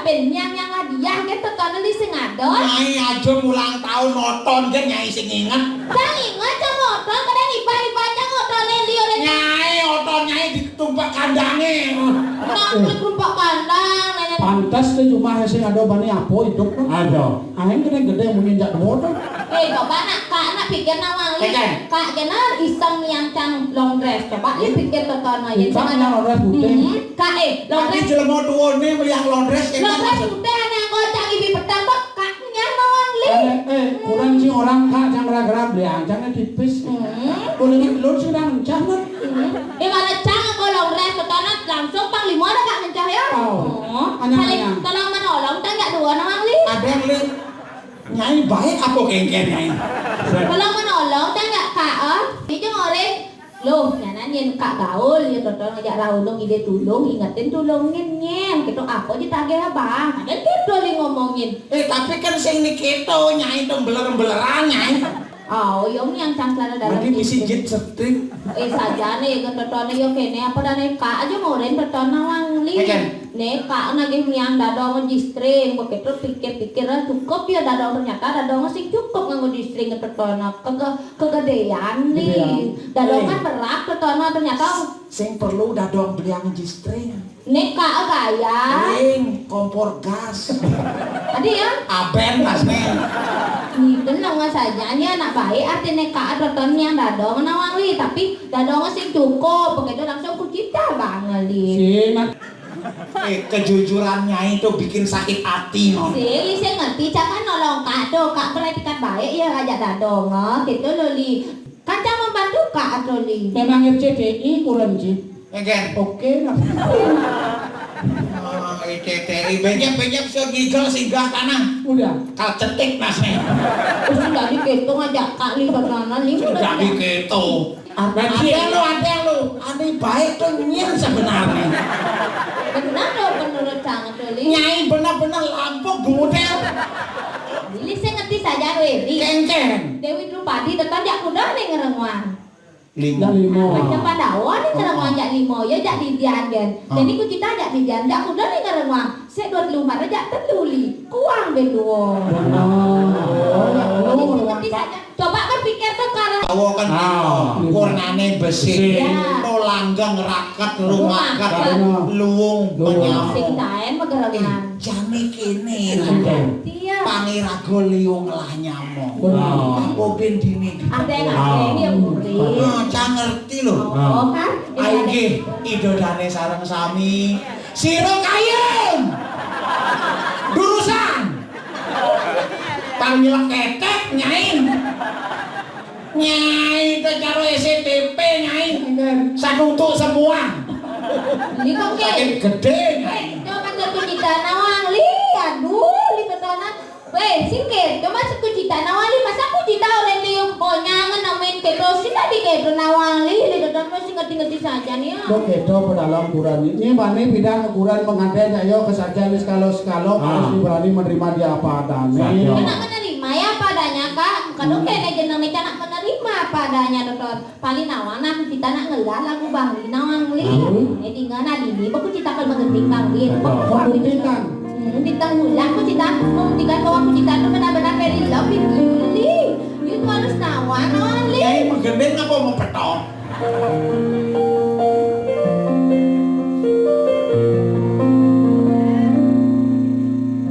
ben nyang hadiah ke tekan li sing adon. Nyai aja ulang tahun moton kan nyai sing inget. Sang inget cang moton kadang iba cang moton li ora Nyai otot nyai ditumpak kandange. nak kerumpak kandang. Pantas tuh cuma sing ada bani apa hidup kan? Ada. Aing gede mungkin jak motor. Coba nak pikir nawang li. Kak kena iseng yang cang long dress. Coba li pikir tekan aja. Cang long dress putih. Kak long dress. Tapi jelema tuwane melihat long dress Long dress putih hanya kocak ibi petang kok kaknya nawang li. Kurang sih orang kak cang gara-gara beli cangnya tipis. Boleh ngelur sih dah mencah kan? Mana cang aku long dress petang langsung panglima ada kak mencah ya. Saling tolong menolong tak nggak dua nawang li. Ada yang li nyai baik apa kengken nyai? Tolong menolong tak nggak kak ini cuma orang loh nyanan yen kak gaul ya tolong ngajak raulung ide tulung ingetin tulungin nyen gitu apa ditagih abang ada gitu li ngomongin Tapi kan sing nikito nyai itu beler-beleran nyai. oh yung yang cangkala dalam Berarti pisijit setrik. saja nih ketotone yo kene apa dane kak aja ngoren tetona wang li ne kak nagih miang dadong distring begitu pikir-pikir cukup ya dadong ternyata dadong sing cukup nganggo distring tetona kegedean li dadong kan berat tetona ternyata Sing perlu dadong beliang jistring. ne kak gaya Kompor gas. adi ya Aben mas nih. itu nggak sajanya anak baik artinya kak teton yang dadong nawang li tapi dadong sing cukup begitu langsung ku kita banget li Kejujurannya itu bikin sakit hati no. si saya ngerti jangan nolong kak tuh kak perhatikan baik ya ngajak dadong gitu loh li kan jangan membantu kak tuh li Memang RCTI kurang sih. Oke lah. ITTI benyap segigel singgah tanah. Udah. Kal cetik mas nih. terus jadi gitu ngajak kak li bagaimana li Jadi gitu. Ada lu. Ani baik tuh nyen sebenarnya. benar dong menurut sangat tuh li Nyai benar-benar lampu budel. li saya ngerti saja Dewi Kengken. Dewi Drupadi tetap jak kuda nih ngerengwan Limo. macam Pandawa nih ngerengwan jak limo ya jak didian kan jadi ku cita jak didian jak kuda nih ngerengwan saya 25 aja teluli kuang beluo ngerti saja coba kan pikir tuh karena Tawo kan warnane besi, to langgeng raket lumaket luwung penyam. sing daen megerengan Jane kene iya Pangiraga liung lah nyamong. Apa ben dine ada yang murid Cang ngerti lho. oh kan Ayo nggih idodane sareng sami. Sira kayem. Durusan. Panggil ketek nyai. Nyai itu karo STP nyai. Sanutuk semua. ini kok Sakit gede nyai. coba satu cita nawang li aduh li betonan weh singkir cuma satu cita nawang li masa aku cita orang li oh nyangen namin kedo sih tadi kedo nawang li beton masih ngerti-ngerti saja nih ya Lo kedo pedalam ukuran ini bani bidang ukuran pengantin ayo kesajian skalo harus berani menerima dia apa adanya. kena menerima ya padanya kak kadang kena jeneng nih nak menerima padanya dokter paling nawang nak cita nak ngelah lagu bang li nawang li tinggal nalini aku cita kalau mengenting bang li Membuktikan. bintang bulan aku cita membuktikan bahwa aku cita itu benar-benar very love with you li itu harus nawang li Nyai menggendeng apa mau petok?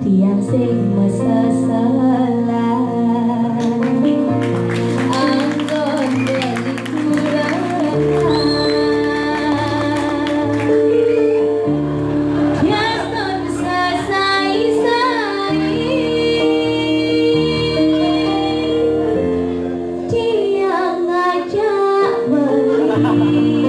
tiang sing mesesalan anggon dari kurang tiang sesai-sai tiang ngajak beli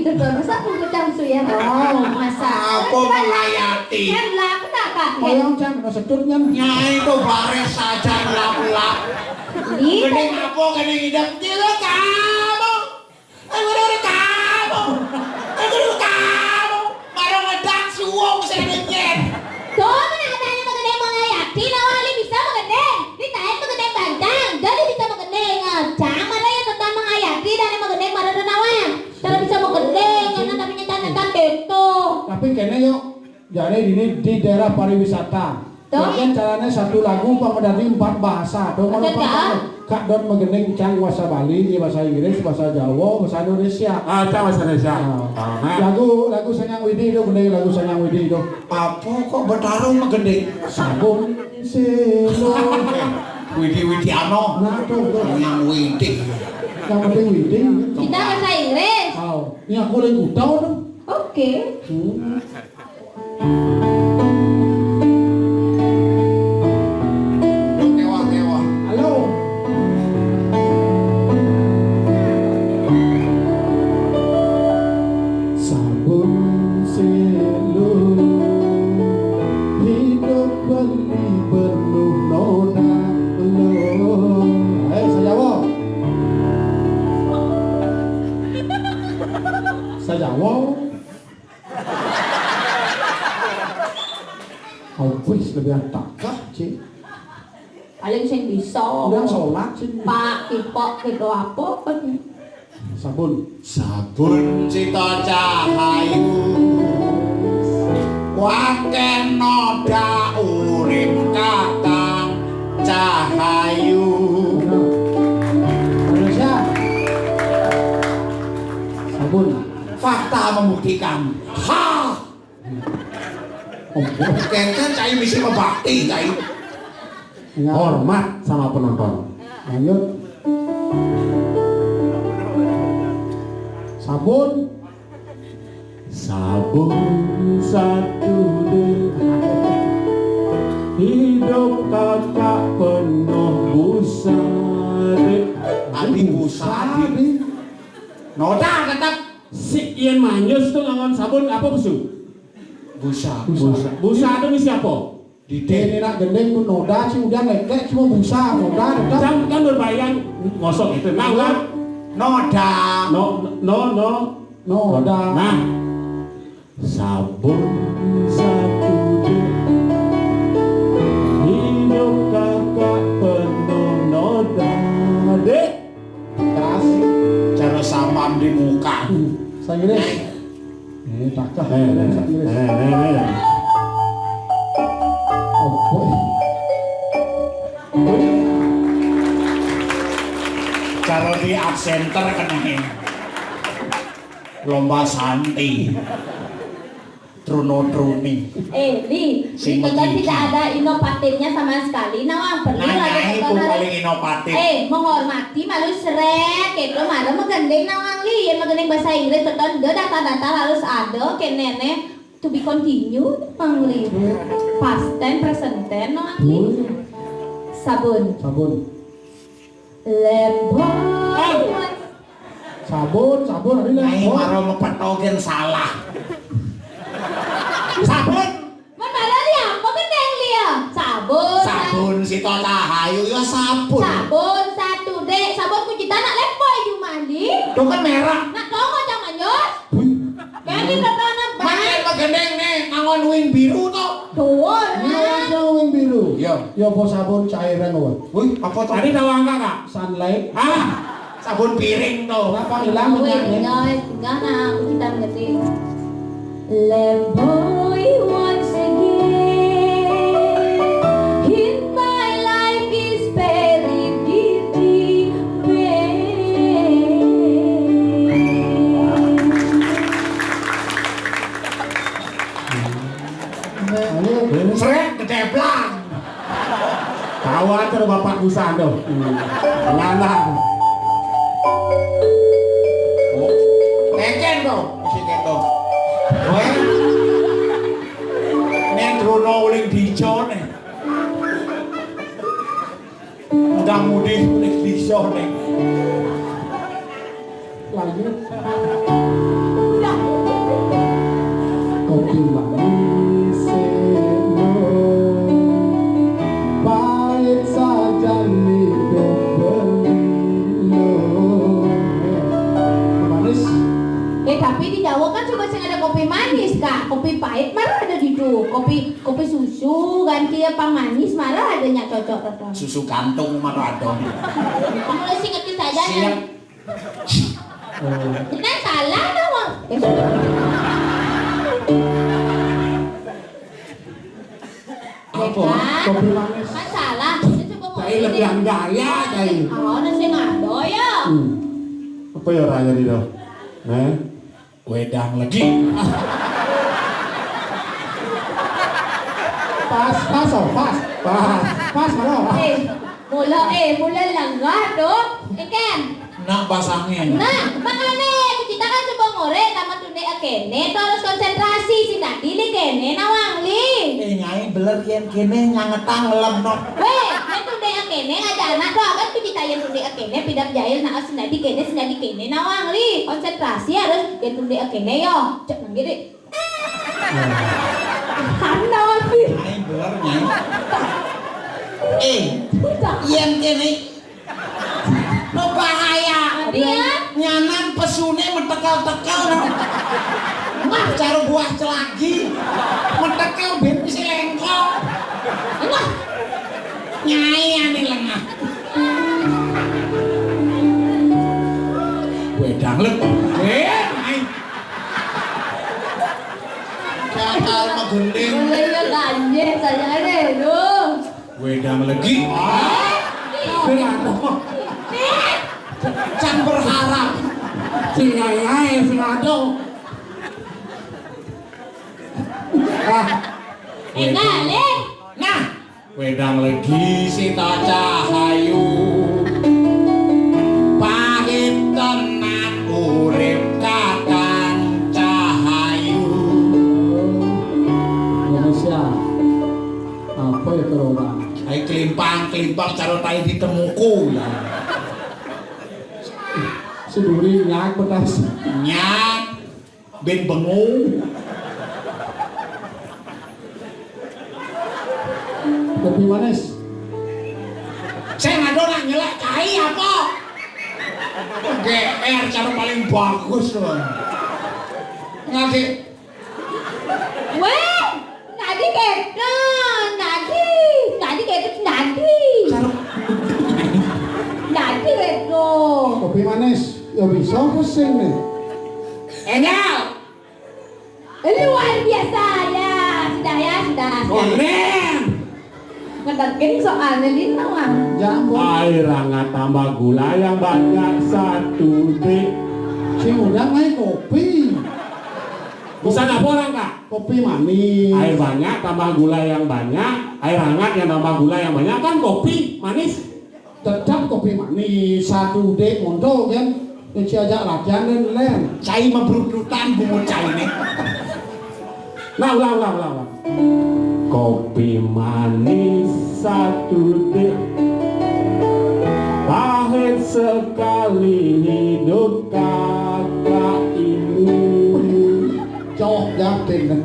itu tuh masa aku kecam suya oh masa Apa melayati? kan lah aku tak kaget Koyong jam no sedurnya. Nyai itu baris saja lap-lap. di Gening apa gening idam kilo kamu. Udah kamu. Udah kamu. Baru ngedang suwung senenyen. tuh mana katanya mengenai mengayati nawali bisa mengenai ditanya mengenai bantang jadi bisa mengenai jangan ada yang tentang mengayati dan yang mengenai mana nawang cara bisa mengenai karena tapi nyetan itu Tapi kene yuk. Jadi ini di daerah pariwisata. Tuh. Bagian caranya satu lagu pamedani 4 bahasa. Dong Maksud Kak don megening cang bahasa Bali, bahasa Inggris, bahasa Jawa, bahasa Indonesia. Ah, cang bahasa Indonesia. Nah, Lagu Sanyang Widi itu bener lagu Sanyang Widi itu. Apa kok bertarung megede? Sabun selo. Widi ano. Nah tuh. Yang widi. Yang penting Widi. kita bahasa Inggris Oh, ini aku lagi tahu tuh. oke Kewah-kewah. Halo. Sabun selo hidup beli penuh noda lo. Saya jawab. Saya jawab. Kau wis lebih takah, Cik. paling sing bisa Udah sholat sih. pak kipok gitu apa kan Sabun. Sabun cita cahayu waken noda urip kakang cahayu. Indonesia. Sabun. Fakta membuktikan. Ha! Kengken cai misi membakti cai. hormat sama penonton. Lanjut. Sabun. Sabun satu deh, hidup kakak penuh busa deh. Adi busa adi. Noda tetap Si Ian Manyus tuh ngangon sabun apa busu? busa. Busa itu misi apa? Ini nak gendeng tuh noda sih udah lekek cuma busa noda tetap. Kan kan berbayang ngosok itu. Nah, kan? Noda. No. Noda. Nah, sabun satu deh, hidup kakak penuh noda deh. Keras. Cara samam di muka. Saya Inggris. Takah. Nih. Oh, boy. Cara di absenter kena lomba santi. Truno-truni. Li, Sing itu kan begini. tidak ada inovatifnya sama sekali. Nawang perlu Nanya lagi itu paling inovatif. menghormati malu seret, gitu malu menggendeng nawang li, yang menggendeng bahasa Inggris tekan de data-data harus ada, kayak nenek to be continued, nawang li, past tense, present tense, nawang li, sabun, Sabun. leboy, Sabun ada Nyai lagi. maro mepetogen salah. Sabun. mana li apa gendeng li ya, Sabun si Cahayu ya sabun. sabun satu dek, sabun kuci tanah leboy mandi, Itu kan merah. nak tongo jangan nyos, kali datana Makin megendeng nih ngangon wing biru toh. Tuh, Ini yang biru. Iya. Ya apa sabun cairan apa? Wih, apa toh? Tadi tahu angka kak? Sunlight. Ah, Sabun piring toh. Kenapa hilang wait, minyaknya? enggak nak, kita ngerti. Lemboy once again, in my life is very different. Srek gedeblang. khawatir bapak busa tuh. Nana. Oh, ngeken toh, mesti keto. Weh. Nek Truno uling dijo nih. Udah mudi uling dijo nih. Lagi. Tapi di Jawa kan coba sing ada kopi manis kak, kopi pahit malah ada di situ, kopi susu ganti apa manis malah adanya cocok tetap. Susu kantung malah ada. Kamu sih ngerti saja Siap. kan? Kita salah dong. Apa? Kopi manis. Kan salah. Kita coba mau. Cai lebih yang gaya cai. Oh, nasi ngado ya. Apa ya raya di dalam? Nah, Wedang lagi. Pas malah. Mula langgar tuh. Ikan. Nak basangin. Nah, makanya kita kan coba ngorek sama tunde kene terus konsentrasi si tadi li kene nawang li. Nyai beler yen kene nyangetang lem no. Weh, yen tunde kene aja anak tuh kan tuh ditayen tunde kene pidak jahil nak senadi kene nawang li. Konsentrasi harus yen tunde kene yo. Cek nang gini. Karena sih. Nyai beler nyai. Yen kene no bahaya. Dia Nyanan pesune mentekel-tekel no. Wah, cara buah celagi. Mentekel ben bisa lengkong. enggak. Nyai ane lengah. Wedang lek. Nyai. Kakal magending. Boleh ya lanjut saya ada tuh. Wedang lagi. Can berharap. sing ayah sing ado. Enggak, Le. Nah, wedang lagi si Cahayu. Pahit tenan urip Kakang Cahayu. Indonesia. Apa ya orang? Ai kelimpang cara tai ditemuku ya. Seduri nyak betas. Nyak ben bengung. Kopi manis. Saya ngado nak nyelak cai apa? GR cara paling bagus loh. Ngasih Weh, tadi gitu, tadi gitu. Kopi manis. Ya bisa pusing nih. Enggak. Luar biasa ya, sudah. Konen. Ngedekin soalnya di nawang. Jambon. Air hangat tambah gula yang banyak 1 dek. Si undang main kopi. Bisa nggak orang kak? Kopi manis. Air banyak tambah gula yang banyak, air hangat yang tambah gula yang banyak kan kopi manis. Tetap kopi manis. 1 dek montok kan. Ini ajak latihan dan lain. Cai mabrututan bungut cai nih. Nah, ulang. Kopi manis 1 dek, pahit sekali hidup kakak ini. Jauh yakin kan.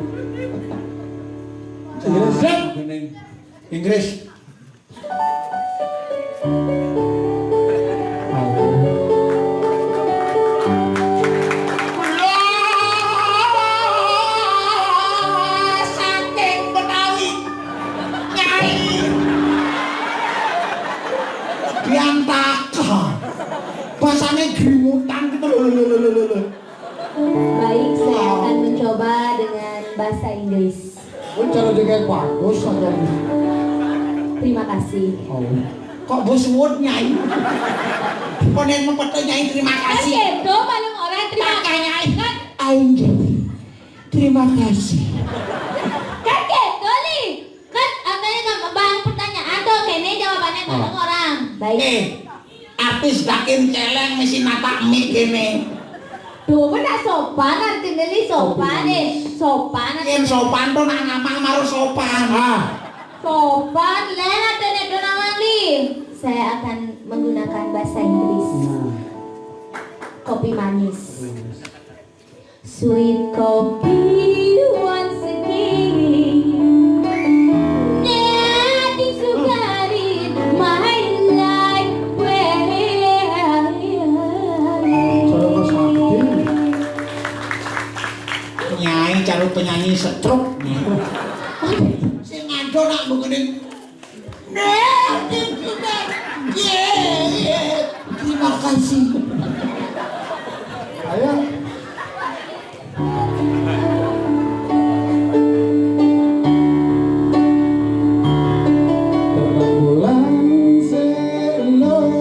Inggris. Saking Betawi. Nyai. Biantaka. Bahasanya grimutan gitu loh. Baik, saya akan mencoba dengan bahasa Inggris. Oh, cara juga bagus atau Terima kasih. oh. Kok bos wud nyai? Konen mempeto nyai terima Kan kasih. gitu, paling orang terima kasih kan? Angel. Terima kasih. Kan gitu nih. Kan angkanya nggak bang pertanyaan tuh, kene jawabannya bareng orang. Baik. Artis dakin celeng mesti natak mie kene. Tuh, benar sopan nanti beli sopan deh. Sopan nanti. Yen sopan tuh nak ngamang maru sopan. Sopan, lena tene donawali. Saya akan menggunakan bahasa Inggris. Kopi manis. Sweet coffee once again. Nothing so good in my life. Cara sakti. Nyai cara penyanyi setruk. Sing ngado nak begini. Terima kasih. Ayo. Terang bulan selong,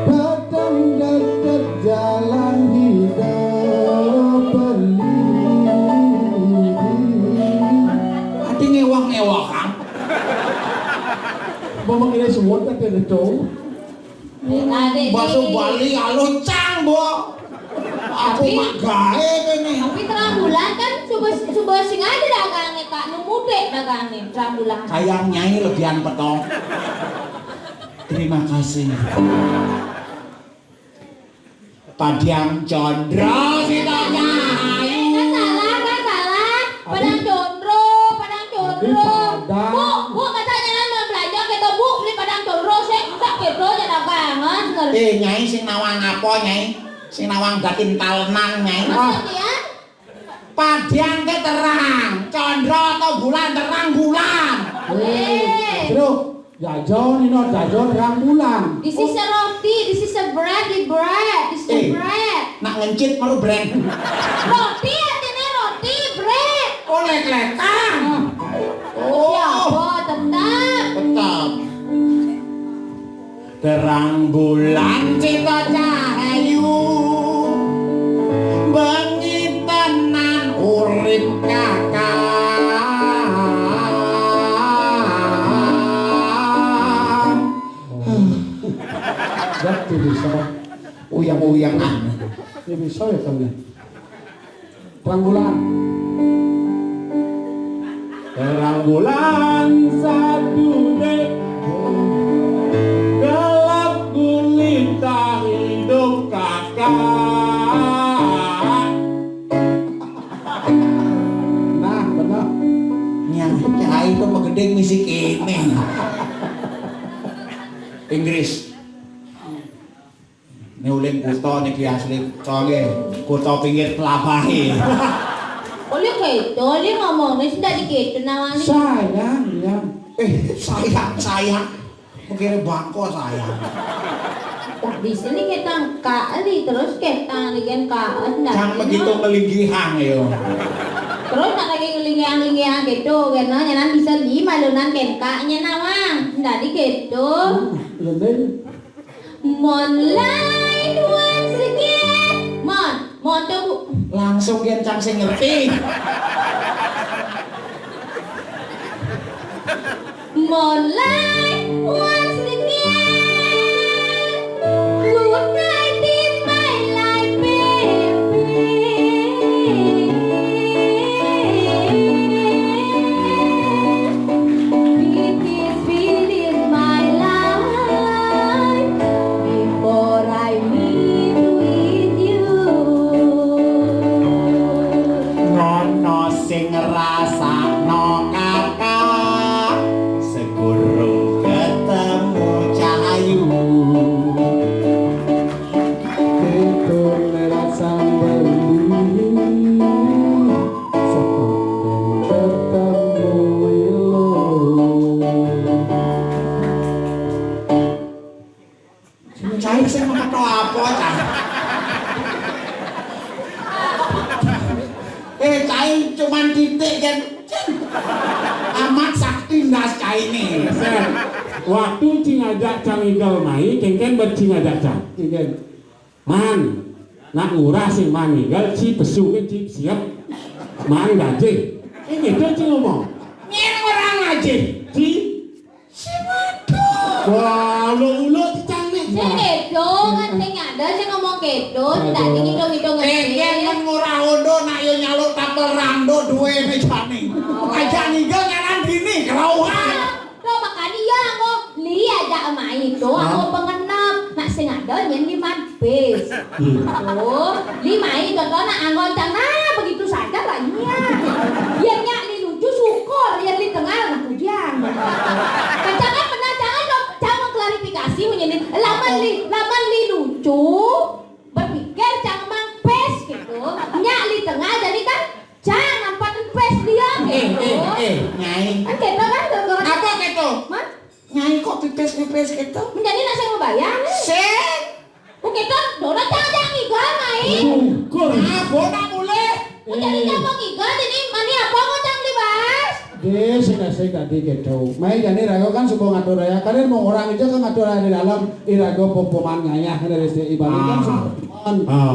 datang dekat jalan hidup berlindung. Ati ngewang-ngewang Kang. Memang ini semua tak ada dong. Adik Bahasa Bali aluncang, Bo. Aku Tapi- mak gawe kene. tapi terang bulan kan coba sing aja dagangnya kak nu mude dagangnya terang bulan. Sayang Nyai lebihan petong. Terima kasih. Padiang Condro sitanya ayu. Kan salah. Padang Condro. Di Padang. Bu katanya kan mau belanja kita bu beli Padang Condro sih tak gitu ya dagangan. Nyai sing nawang apa Nyai? Sing nawang datin talenan Nyai. Maksudnya Padiang ke terang, Condro atau bulan terang bulan. Terus jajon ini jajon terang bulan. this is a roti, this is a bread, this is a bread. Nak ngencit malu brand. Roti artinya roti, bread. Oh lek-lekan. Ya apa tetap. Tetap. Terang bulan cita cahayu, bengi tenan urip kakak. Jadi bisa. Uyang-uyangan. Ini bisa ya kalian. Terang bulan. Terang bulan satu dek, gelap gulita hidup kakak. Nah, benar. Nyang cahaya itu megedeng musik ini. Inggris. Ini uling kuto niki asli soalnya kuto pinggir pelabahe. Oleh gitu, dia ngomongnya sudah gitu namanya. Sayang, ya. Sayang. Mungkin bangko sayang. Wah, di sini kita kali terus kita lagi kali. Jangan begitu melinggihan yo. Terus nak lagi ngelingian gitu, karena nyanan bisa 5 lunan kakaknya nawang. Dari gitu. Lebih. Moonlight once again. Mon tuh bu. Langsung gencang sing ngerti. Moonlight once again. Good night in my life, baby. It is my life before I meet with you. Ngono sing rasakno kakak seguru ketemu cahayu. Itu merah sambal seperti ketemu Cai sing mengatakan apa cai? Cai cuman titik kan. Amat sakti ndas cai ini. Sen, waktu cingajak cangigel mai, kengken bercingajak cang. Ingin. Man, nak ngurah sing manigel ci besu ke ci siap. Man gaje. Ini itu ci ngomong. Nyen orang aja. Ci, Si waduh. wah lo ulo ci cang nih. Saya gitu, kan saya ada, saya ngomong gitu, tidak hitung-hitung Kengken kan ngurah ondo nak yo nyaluk tapel rando duwe mejane. Aja ninggal nyaran dini kerauhan. Tuh makanya ya aku lihat aja sama itu, aku pengenap, nak sing ada yang 5 base. Oh, 5 itu contohnya anggon nah begitu saja banyak. Yang nyak lucu syukur, yang di tengah kemudian. Jangan pernah jangan klarifikasi menjadi laman li lucu, berpikir jangan mang pes gitu. Nyak di tengah pipis gitu. Menjadi nasi ngebayar nih. Sing. Kok kita dona jangan ngigal main. Syukur. Ah, bona boleh. Menjadi jangan ngigal ini mani apa mau jangan dibahas. Dia senasib tadi gitu. Mai jadi rago kan subuh ngatur raya. Kalian mau orang itu kan ngatur raya di dalam irago popoman ngayah dari ibarat kan subuh.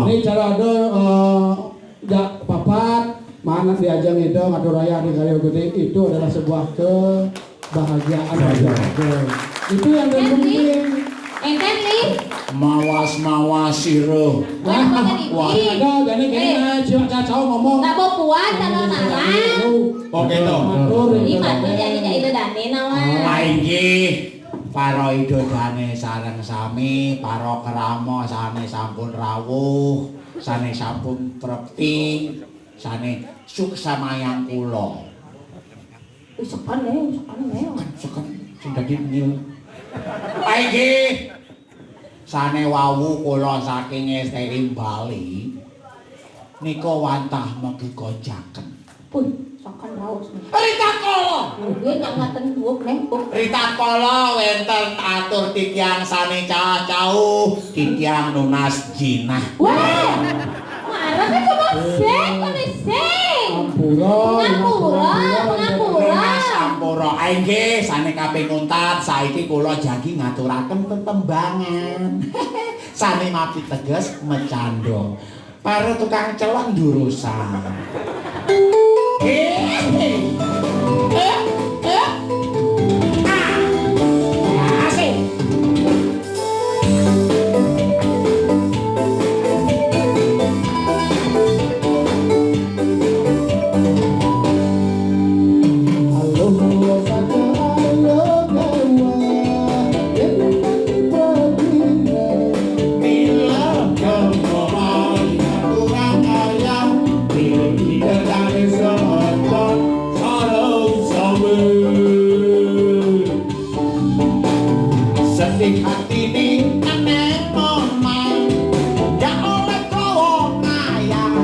Ini cara ada papat mana diajang itu ngatur raya di Karyo Gede itu adalah sebuah kebahagiaan aja. Itu yang terpenting. Enten li. Mawas siro. Wah, Wah, ada jadi gini cuma cacau ngomong. tak mau puas kalau narang. Oke toh. Ini mati jadi itu dane nawa. Aiki para idodane sareng sami, para keramo sane sampun rawuh, sane sampun trekti, sane suksa mayang kula. Sekan. Sekan sing dadi nil. Aiki sane wawu kula saking STI Bali nika wantah megi kojaken. Pun, sekan raus. Rita kala. Dia nggak ngaten buuk nempuk. Rita kala wenten atur titiang sane cacau, titiang nunas jinah. Wah, marah kan cuma sing. Pengapura. Sampura ae sane kaping untat saiki kula jagi ngaturaken tetembangan. Sane mapi teges mecando. Para tukang celeng durusan. Asik. Sedih hati ini aneh momang gak oleh kau ngayang.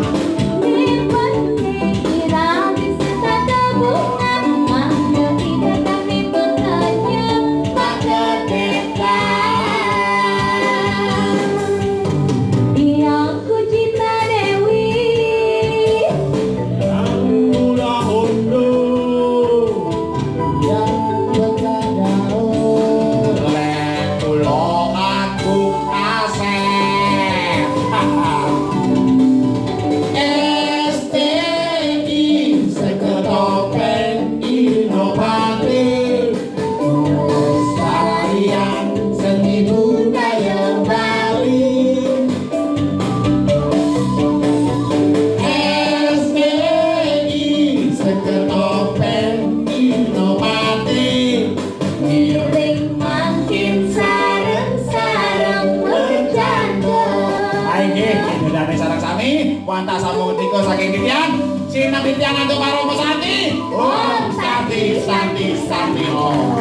Wanta sambung tiko saking titian sinang titian untuk Paromo Santi. Om Santi Om.